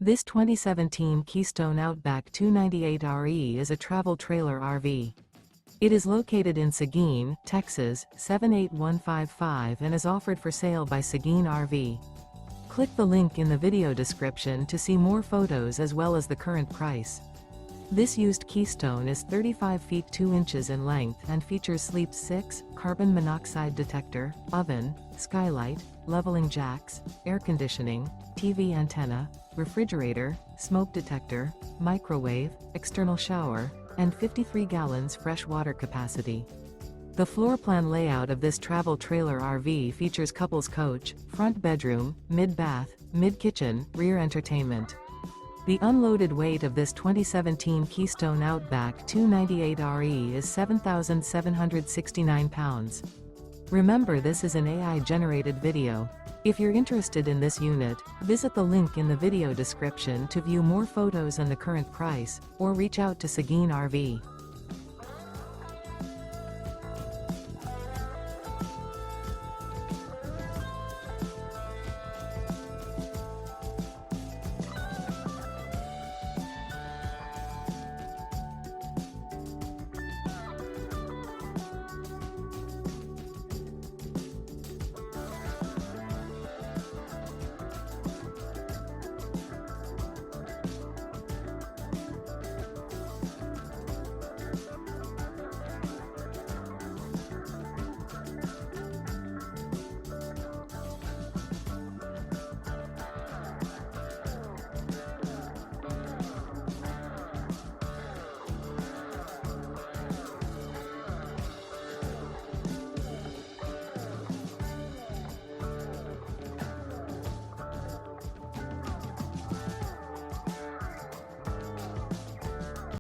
This 2017 Keystone Outback 298RE is a travel trailer RV. It is located in Seguin, Texas, 78155 and is offered for sale by Seguin RV. Click the link in the video description to see more photos as well as the current price. This used Keystone is 35 feet 2 inches in length and features sleep 6, carbon monoxide detector, oven, skylight, leveling jacks, air conditioning, TV antenna, refrigerator, smoke detector, microwave, external shower, and 53 gallons fresh water capacity. The floor plan layout of this travel trailer RV features couples coach, front bedroom, mid-bath, mid-kitchen, rear entertainment. The unloaded weight of this 2017 Keystone Outback 298RE is 7,769 pounds. Remember, this is an AI-generated video. If you're interested in this unit, visit the link in the video description to view more photos and the current price, or reach out to Seguin RV.